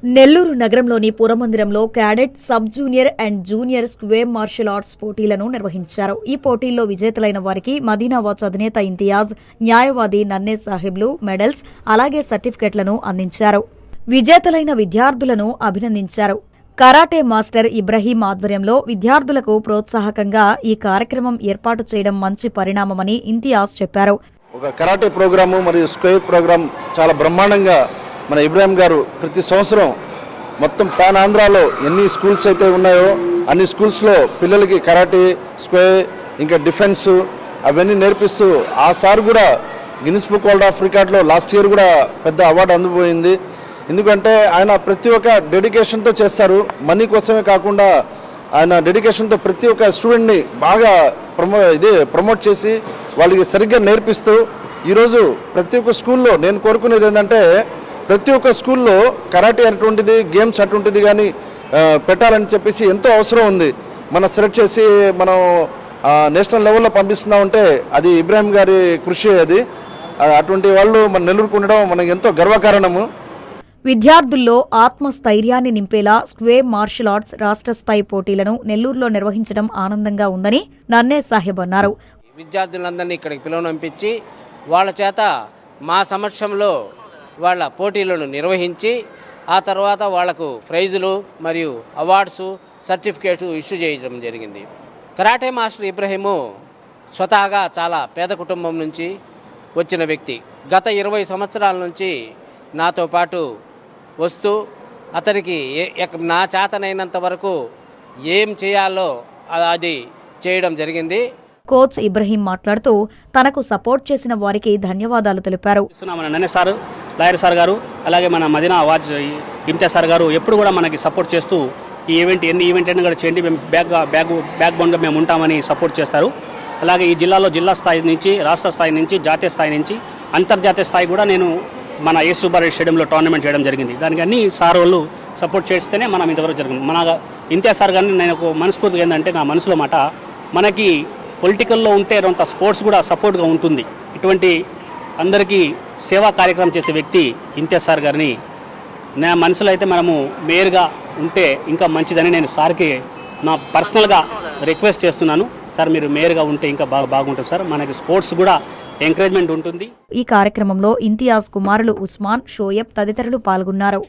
నెల్లూరు నగరంలోని పురమందిరంలో cadet, sub junior and junior square martial arts పోటీలను నిర్వహించారు. ఈ పోటీల్లో విజేతలైన వారికి మదీనావాచ్ అధినేత ఇంతియాజ్, న్యాయవాది నన్నే సాహెబ్లు మెడల్స్, అలాగే సర్టిఫికెట్లను అందించారు. విజేతలైన విద్యార్థులను అభినందించారు. కరాటే మాస్టర్ ఇబ్రహీం ఆధ్వర్యంలో విద్యార్థులకు ప్రోత్సాహకంగా ఈ కార్యక్రమం ఏర్పాటు చేయడం మంచి పరిణామమని ఇంతియాజ్ చెప్పారు. ఒక కరాటే ప్రోగ్రాము మరియు స్క్వేర్ ప్రోగ్రాం చాలా బ్రహ్మాండంగా మన ఇబ్రాహిం గారు ప్రతి సంవత్సరం మొత్తం పాన్ ఆంధ్రాలో ఎన్ని స్కూల్స్ అయితే ఉన్నాయో అన్ని స్కూల్స్లో పిల్లలకి కరాటే, స్క్వేర్, ఇంకా డిఫెన్స్ అవన్నీ నేర్పిస్తూ ఆ సార్ కూడా గిన్నిస్ బుక్ వరల్డ్ ఆఫ్ రికార్డ్లో లాస్ట్ ఇయర్ కూడా పెద్ద అవార్డు అందుపోయింది. ఎందుకంటే ఆయన ప్రతి ఒక్క డెడికేషన్తో చేస్తారు. మనీ కోసమే కాకుండా ఆయన డెడికేషన్తో ప్రతి ఒక్క స్టూడెంట్ని బాగా ప్రమోట్ చేసి వాళ్ళకి సరిగ్గా నేర్పిస్తూ ఈరోజు ప్రతి ఒక్క స్కూల్లో నేను కోరుకునేది ఏంటంటే ప్రతి ఒక్క స్కూల్లో కరాటే అటువంటిది, గేమ్స్ అటువంటిది కానీ పెట్టాలని చెప్పేసి ఎంతో అవసరం ఉంది. మనం సెలెక్ట్ చేసి మనం నేషనల్ లెవెల్లో పంపిస్తున్నామంటే అది ఇబ్రాహిం గారి కృషి. అది అటువంటి వాళ్ళు మన నెల్లూరుకు ఉండడం మనకు ఎంతో గర్వకారణము. విద్యార్థుల్లో ఆత్మస్థైర్యాన్ని నింపేలా స్క్వేర్ మార్షల్ ఆర్ట్స్ రాష్ట్ర స్థాయి పోటీలను నెల్లూరులో నిర్వహించడం ఆనందంగా ఉందని నన్నే సాహెబ్ అన్నారు. విద్యార్థులందరినీ ఇక్కడికి పిలువనంపించి వాళ్ళ చేత మా సమక్షంలో వాళ్ళ పోటీలను నిర్వహించి ఆ తర్వాత వాళ్లకు ప్రైజులు మరియు అవార్డ్స్, సర్టిఫికేట్స్ ఇష్యూ చేయడం జరిగింది. కరాటే మాస్టర్ ఇబ్రహీము స్వతహాగా చాలా పేద కుటుంబం నుంచి వచ్చిన వ్యక్తి. గత 20 సంవత్సరాల నుంచి నాతో పాటు వస్తూ అతనికి నా చేతనైనంత వరకు ఏం చేయాలో అది చేయడం జరిగింది. కోచ్ ఇబ్రహీం మాట్లాడుతూ తనకు సపోర్ట్ చేసిన వారికి ధన్యవాదాలు తెలిపారు. నన్నే సార్, లాయర్ సార్ గారు, అలాగే మన మదీనావాచ్ ఇంతియాజ్ సార్ గారు ఎప్పుడు కూడా మనకి సపోర్ట్ చేస్తూ ఈ ఎన్ని ఈవెంట్ కూడా చేయండి, మేము బ్యాక్ బోన్గా మేము ఉంటామని సపోర్ట్ చేస్తారు. అలాగే ఈ జిల్లా స్థాయి నుంచి, రాష్ట్ర స్థాయి నుంచి, జాతీయ స్థాయి నుంచి, అంతర్జాతీయ స్థాయి కూడా నేను మన ఎస్ సుబ్బారెడ్డి స్టేడియంలో టోర్నమెంట్ చేయడం జరిగింది. దానికి అన్ని సార్ వాళ్ళు సపోర్ట్ చేస్తేనే మనం ఇంతవరకు జరిగింది. మన ఇంతియాజ్ సార్ గారిని నేను ఒక మనస్ఫూర్తిగా ఏంటంటే నా మనసులో మాట, మనకి పొలిటికల్లో ఉంటే కొంత స్పోర్ట్స్ కూడా సపోర్ట్గా ఉంటుంది. ఇటువంటి అందరికీ సేవా కార్యక్రమం చేసే వ్యక్తి ఇంతియాజ్ సార్ గారిని నా మనసులో అయితే మనము మేయర్గా ఉంటే ఇంకా మంచిదని నేను సార్కి నా పర్సనల్గా రిక్వెస్ట్ చేస్తున్నాను. సార్ మీరు మేయర్గా ఉంటే ఇంకా బాగుంటుంది సార్, మనకి స్పోర్ట్స్ కూడా ఎంకరేజ్మెంట్ ఉంటుంది. ఈ కార్యక్రమంలో ఇంతియాజ్ కుమారులు ఉస్మాన్, షోయబ్ తదితరులు పాల్గొన్నారు.